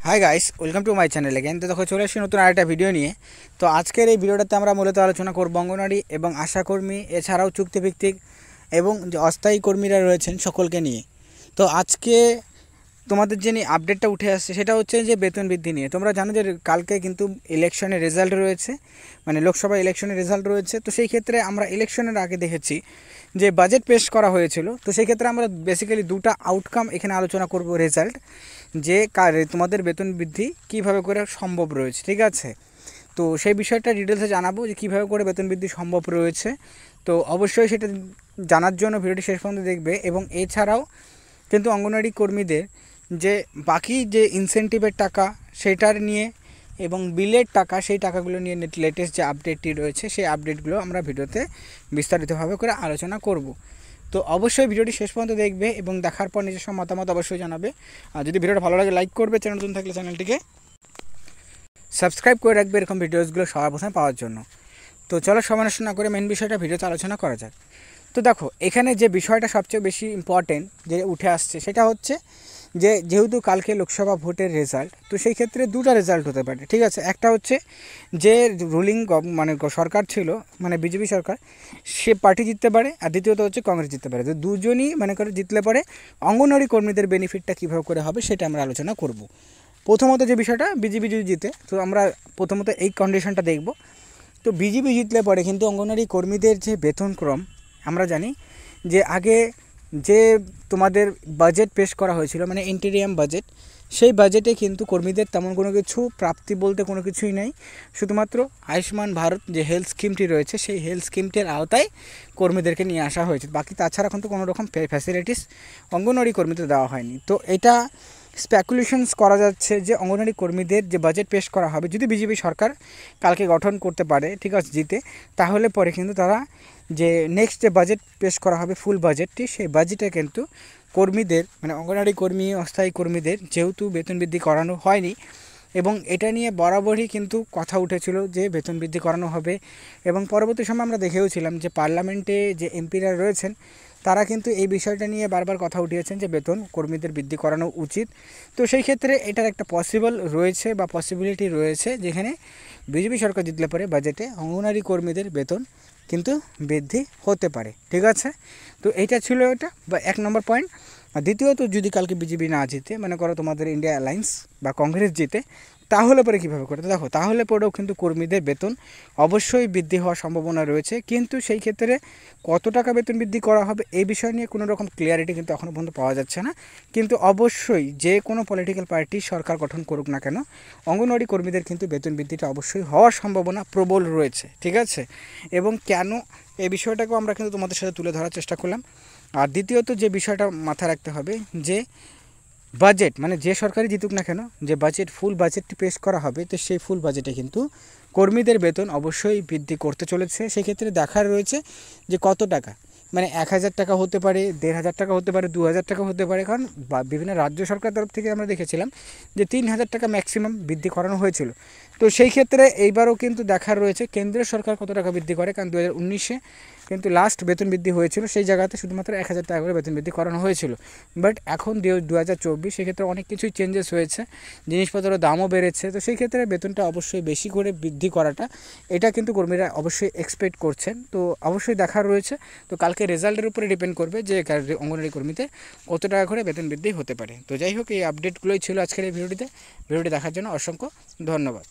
Hi guys, welcome to my channel again. তো দেখো চলে আসছি নতুন আরেকটা ভিডিও নিয়ে। তো আজকের এই ভিডিওটাতে আমরা মূলত আলোচনা করব অঙ্গনওয়াড়ি এবং আশাকর্মী এছাড়াও চুক্তিভিত্তিক এবং যে অস্থায়ী কর্মীরা রয়েছেন সকলকে নিয়ে। তো আজকে তোমাদের যে আপডেটটা উঠে আসছে সেটা হচ্ছে যে বেতন বৃদ্ধি নিয়ে। তোমরা জানো যে কালকে কিন্তু ইলেকশনের রেজাল্ট রয়েছে, মানে লোকসভা ইলেকশনের রেজাল্ট রয়েছে। তো সেই ক্ষেত্রে আমরা ইলেকশনের আগে দেখেছি যে বাজেট পেশ করা হয়েছিল। তো সেই ক্ষেত্রে আমরা বেসিক্যালি দুটো আউটকাম এখানে আলোচনা করব। রেজাল্ট যে তোমাদের বেতন বৃদ্ধি কীভাবে করে সম্ভব রয়েছে, ঠিক আছে। তো সেই বিষয়টা ডিটেলসে জানাবো যে কীভাবে করে বেতন বৃদ্ধি সম্ভব রয়েছে। তো অবশ্যই সেটা জানার জন্য ভিডিওটি শেষ পর্যন্ত দেখবে। এবং এছাড়াও কিন্তু অঙ্গনওয়াড়ি কর্মীদের যে বাকি যে ইনসেন্টিভের টাকা সেটার নিয়ে এবং বিলের টাকা, সেই টাকাগুলো নিয়ে লেটেস্ট যে আপডেটটি রয়েছে সেই আপডেটগুলো আমরা ভিডিওতে বিস্তারিতভাবে করে আলোচনা করব। তো অবশ্যই ভিডিওটি শেষ পর্যন্ত দেখবে এবং দেখার পর নিজস্ব মতামত অবশ্যই জানাবে। আর যদি ভিডিওটা ভালো লাগে লাইক করবে, চ্যানেল নতুন থাকলে চ্যানেলটিকে সাবস্ক্রাইব করে রাখবে এরকম ভিডিওসগুলো সবার প্রথমে পাওয়ার জন্য। তো চলো সময় নষ্ট না করে মেন বিষয়টা ভিডিওতে আলোচনা করা যাক। তো দেখো এখানে যে বিষয়টা সবচেয়ে বেশি ইম্পর্টেন্ট যে উঠে আসছে সেটা হচ্ছে যে যেহেতু কালকে লোকসভা ভোটের রেজাল্ট, তো সেই ক্ষেত্রে দুটো রেজাল্ট হতে পারে, ঠিক আছে। একটা হচ্ছে যে রুলিং মানে সরকার ছিল, মানে বিজেপি সরকার, সে পার্টি জিততে পারে, আর দ্বিতীয়ত হচ্ছে কংগ্রেস জিততে পারে। তো দুজনই মানে করে জিতলে পরে অঙ্গনওয়াড়ি কর্মীদের বেনিফিটটা কীভাবে করে হবে সেটা আমরা আলোচনা করব। প্রথমত যে বিষয়টা বিজেপি যদি জিতে, তো আমরা প্রথমত এই কন্ডিশনটা দেখব। তো বিজেপি জিতলে পরে কিন্তু অঙ্গনওয়াড়ি কর্মীদের যে বেতনক্রম আমরা জানি যে আগে যে তোমাদের বাজেট পেশ করা হয়েছিল, মানে ইন্টেরিয়াম বাজেট, সেই বাজেটে কিন্তু কর্মীদের তেমন কোনো কিছু প্রাপ্তি বলতে কোনো কিছুই নেই। শুধুমাত্র আয়ুষ্মান ভারত যে হেলথ স্কিমটি রয়েছে সেই হেলথ স্কিমটির আওতায় কর্মীদেরকে নিয়ে আসা হয়েছে। বাকি তাছাড়া কিন্তু কোনো রকম ফ্যাসিলিটিস অঙ্গনওয়াড়ি কর্মীদের দেওয়া হয়নি। তো এটা স্পেকুলেশনস করা যাচ্ছে যে অঙ্গনওয়াড়ি কর্মীদের যে বাজেট পেশ করা হবে, যদি বিজেপি সরকার কালকে গঠন করতে পারে, ঠিক আছে, জিতে, তাহলে পরে কিন্তু তারা যে নেক্সট যে বাজেট পেশ করা হবে ফুল বাজেটটি, সেই বাজেটে কিন্তু কর্মীদের মানে অঙ্গনওয়াড়ি কর্মী অস্থায়ী কর্মীদের যেহেতু বেতন বৃদ্ধি করানো হয়নি, এবং এটা নিয়ে বরাবরই কিন্তু কথা উঠেছিল যে বেতন বৃদ্ধি করানো হবে। এবং পরবর্তী সময় আমরা দেখেওছিলাম যে পার্লামেন্টে যে এমপিরা রয়েছেন তারা কিন্তু এই বিষয়টা নিয়ে বারবার কথা উঠিয়েছেন যে বেতন কর্মীদের বৃদ্ধি করানো উচিত। তো সেই ক্ষেত্রে এটার একটা পসিবল রয়েছে বা পসিবিলিটি রয়েছে যেখানে বিজেপি সরকার জিতলে পরে বাজেটে অঙ্গনওয়াড়ি কর্মীদের বেতন কিন্তু বৃদ্ধি হতে পারে, ঠিক আছে। তো এইটা ছিল এটা বা এক নম্বর পয়েন্ট। আর দ্বিতীয়ত যদি কালকে বিজেপি না জিতে, মনে করো তোমাদের ইন্ডিয়া অ্যালায়েন্স বা কংগ্রেস জিতে, তাহলে পরে কীভাবে করে দেখো, তাহলে পরেও কিন্তু কর্মীদের বেতন অবশ্যই বৃদ্ধি হওয়ার সম্ভাবনা রয়েছে। কিন্তু সেই ক্ষেত্রে কত টাকা বেতন বৃদ্ধি করা হবে এই বিষয় নিয়ে কোনো রকম ক্লিয়ারিটি কিন্তু এখনও পর্যন্ত পাওয়া যাচ্ছে না। কিন্তু অবশ্যই যে কোনো পলিটিক্যাল পার্টি সরকার গঠন করুক না কেন, অঙ্গনওয়াড়ি কর্মীদের কিন্তু বেতন বৃদ্ধিটা অবশ্যই হওয়ার সম্ভাবনা প্রবল রয়েছে, ঠিক আছে। এবং কেন এই বিষয়টাকেও আমরা কিন্তু তোমাদের সাথে তুলে ধরার চেষ্টা করলাম। আর দ্বিতীয়ত যে বিষয়টা মাথায় রাখতে হবে যে বাজেট, মানে যে সরকারই জিতুক না কেন, যে বাজেট ফুল বাজেটটি পেশ করা হবে, তো সেই ফুল বাজেটে কিন্তু কর্মীদের বেতন অবশ্যই বৃদ্ধি করতে চলেছে। সেক্ষেত্রে দেখার রয়েছে যে কত টাকা, মানে 1000 টাকা হতে পারে, 1500 টাকা হতে পারে, 2000 টাকা হতে পারে। কারণ বিভিন্ন রাজ্য সরকার তরফ থেকে আমরা দেখেছিলাম যে 3000 টাকা ম্যাক্সিমাম বৃদ্ধি করানো হয়েছিল। তো সেই ক্ষেত্রে এইবারও কিন্তু দেখার রয়েছে কেন্দ্রীয় সরকার কত টাকা বৃদ্ধি করে। কারণ 2019-এ কিন্তু লাস্ট বেতন বৃদ্ধি হয়েছিল, সেই জায়গাতে শুধুমাত্র 1000 টাকা করে বেতন বৃদ্ধি করানো হয়েছিল। বাট এখন 2024 সেক্ষেত্রে অনেক কিছুই চেঞ্জেস হয়েছে, জিনিসপত্রের দামও বেড়েছে। তো সেই ক্ষেত্রে বেতনটা অবশ্যই বেশি করে বৃদ্ধি করাটা এটা কিন্তু কর্মীরা অবশ্যই এক্সপেক্ট করছেন। তো অবশ্যই দেখার রয়েছে। তো কালকে রেজাল্টের উপরে ডিপেন্ড করবে যে অঙ্গনওয়াড়ি কর্মীদের কত টাকা করে বেতন বৃদ্ধি হতে পারে। তো যাই হোক, এই আপডেটগুলোই ছিল আজকের এই ভিডিওটি দেখার জন্য অসংখ্য ধন্যবাদ।